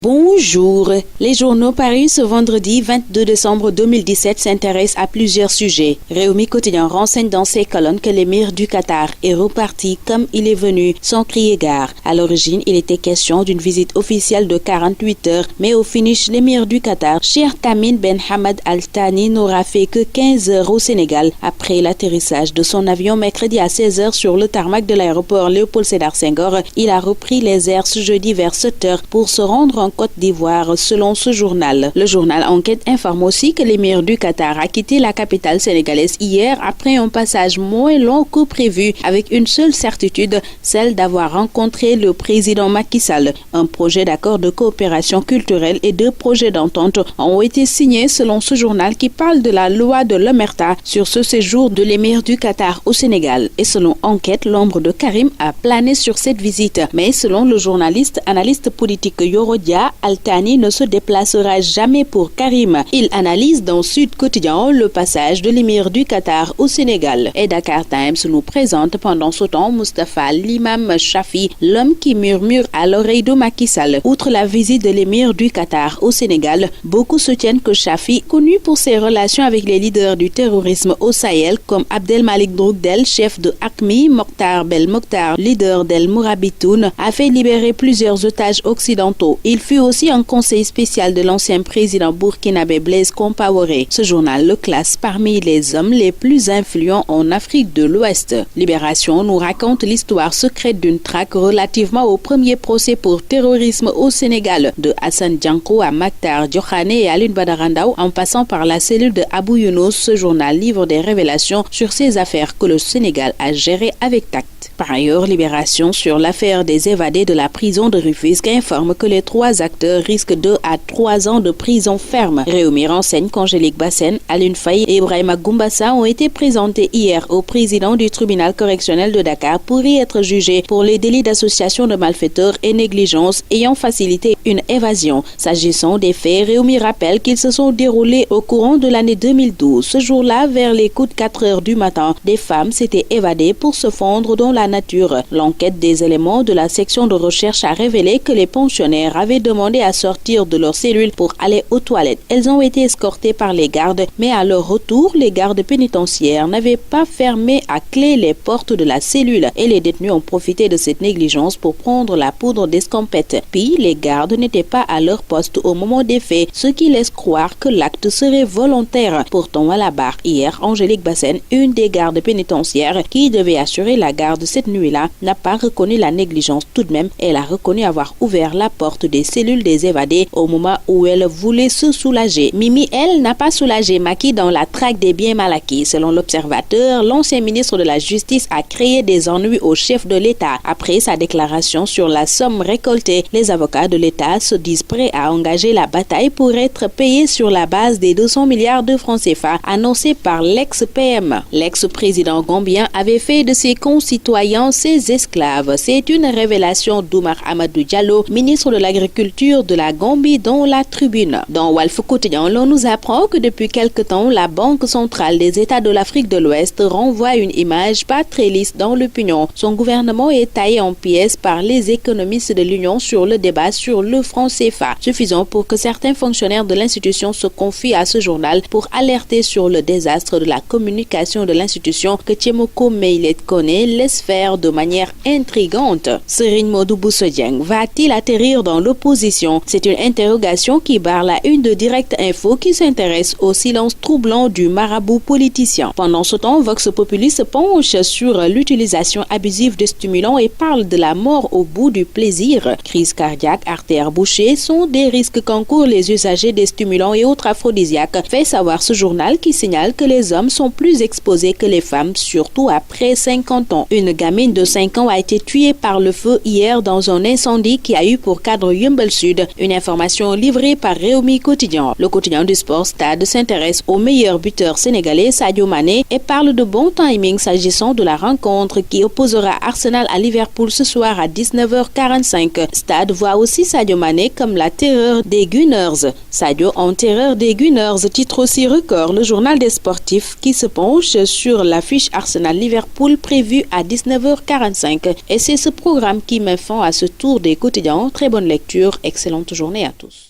Bonjour. Les journaux parus ce vendredi 22 décembre 2017 s'intéressent à plusieurs sujets. Réumi Quotidien renseigne dans ses colonnes que l'émir du Qatar est reparti comme il est venu, sans crier gare. À l'origine, il était question d'une visite officielle de 48 heures, mais au finish, l'émir du Qatar, Sheikh Tamim Ben Hamad Al Thani, n'aura fait que 15 heures au Sénégal après l'atterrissage de son avion mercredi à 16 heures sur le tarmac de l'aéroport Léopold Sédar Senghor. Il a repris les airs ce jeudi vers 7 heures pour se rendre en Côte d'Ivoire, selon ce journal. Le journal Enquête informe aussi que l'émir du Qatar a quitté la capitale sénégalaise hier après un passage moins long que prévu, avec une seule certitude, celle d'avoir rencontré le président Macky Sall. Un projet d'accord de coopération culturelle et deux projets d'entente ont été signés selon ce journal qui parle de la loi de l'Omerta sur ce séjour de l'émir du Qatar au Sénégal. Et selon Enquête, l'ombre de Karim a plané sur cette visite. Mais selon le journaliste analyste politique Yoro Dia, Al Thani ne se déplacera jamais pour Karim. Il analyse dans Sud Quotidien le passage de l'émir du Qatar au Sénégal. Et Dakar Times nous présente pendant ce temps Moustapha l'imam Shafi, l'homme qui murmure à l'oreille de Macky Sall. Outre la visite de l'émir du Qatar au Sénégal, beaucoup soutiennent que Shafi, connu pour ses relations avec les leaders du terrorisme au Sahel comme Abdelmalik Droukdel, chef de AQMI, Mokhtar Belmokhtar, leader d'El Mourabitoun, a fait libérer plusieurs otages occidentaux. Il fut aussi un conseil spécial de l'ancien président burkinabé Blaise Compaoré. Ce journal le classe parmi les hommes les plus influents en Afrique de l'Ouest. Libération nous raconte l'histoire secrète d'une traque relativement au premier procès pour terrorisme au Sénégal, de Hassan Dianko à Maktar Diokhane et Alioune Badara Ndao, en passant par la cellule de Abou Younous. Ce journal livre des révélations sur ces affaires que le Sénégal a gérées avec tact. Par ailleurs, Libération sur l'affaire des évadés de la prison de Rufisque informe que les trois acteurs risquent 2 à 3 ans de prison ferme. Réumi renseigne qu'Angélique Bassène, Alioune Faye et Ibrahima Goumbassa ont été présentés hier au président du tribunal correctionnel de Dakar pour y être jugés pour les délits d'association de malfaiteurs et négligence ayant facilité une évasion. S'agissant des faits, Réumi rappelle qu'ils se sont déroulés au courant de l'année 2012. Ce jour-là, vers les coups de 4 heures du matin, des femmes s'étaient évadées pour se fondre dans la nature. L'enquête des éléments de la section de recherche a révélé que les pensionnaires avaient demandé à sortir de leur cellule pour aller aux toilettes. Elles ont été escortées par les gardes, mais à leur retour, les gardes pénitentiaires n'avaient pas fermé à clé les portes de la cellule et les détenus ont profité de cette négligence pour prendre la poudre d'escampette. Puis, les gardes n'étaient pas à leur poste au moment des faits, ce qui laisse croire que l'acte serait volontaire. Pourtant, à la barre hier, Angélique Bassène, une des gardes pénitentiaires qui devait assurer la garde cette nuit-là, n'a pas reconnu la négligence. Tout de même, elle a reconnu avoir ouvert la porte des cellules des évadés au moment où elle voulait se soulager. Mimi, elle, n'a pas soulagé Macky dans la traque des biens mal acquis. Selon l'Observateur, l'ancien ministre de la Justice a créé des ennuis au chef de l'État. Après sa déclaration sur la somme récoltée, les avocats de l'État se disent prêts à engager la bataille pour être payés sur la base des 200 milliards de francs CFA annoncés par l'ex-PM. L'ex-président gambien avait fait de ses concitoyens ses esclaves. C'est une révélation d'Oumar Amadou Diallo, ministre de l'Agriculture de la Gambie, dans la Tribune. Dans Walf Quotidien, l'on nous apprend que depuis quelque temps, la Banque centrale des États de l'Afrique de l'Ouest renvoie une image pas très lisse dans l'opinion. Son gouvernement est taillé en pièces par les économistes de l'Union sur le débat sur le franc CFA, suffisant pour que certains fonctionnaires de l'institution se confient à ce journal pour alerter sur le désastre de la communication de l'institution que Tiemoko Meilet connaît laisse faire de manière intrigante. Serigne Modou Bousso Dieng va-t-il atterrir dans l'opposition? C'est une interrogation qui barre la une de Direct Info qui s'intéresse au silence troublant du marabout politicien. Pendant ce temps, Vox Populi se penche sur l'utilisation abusive de stimulants et parle de la mort au bout du plaisir. Crise cardiaque, artères bouchées sont des risques qu'encourent les usagers des stimulants et autres aphrodisiaques, fait savoir ce journal qui signale que les hommes sont plus exposés que les femmes, surtout après 50 ans. Une gamine de 5 ans a été tuée par le feu hier dans un incendie qui a eu pour cadre Yeumbeul Sud. Une information livrée par Réumi Quotidien. Le quotidien du sport Stade s'intéresse au meilleur buteur sénégalais Sadio Mané et parle de bon timing s'agissant de la rencontre qui opposera Arsenal à Liverpool ce soir à 19h45. Stade voit aussi Sadio Mané comme la terreur des Gunners. Sadio en terreur des Gunners, titre aussi Record, le journal des sportifs qui se penche sur l'affiche Arsenal-Liverpool prévue à 19h45. Et c'est ce programme qui met fin à ce tour des quotidiens. Très bonne lecture Excellente journée à tous.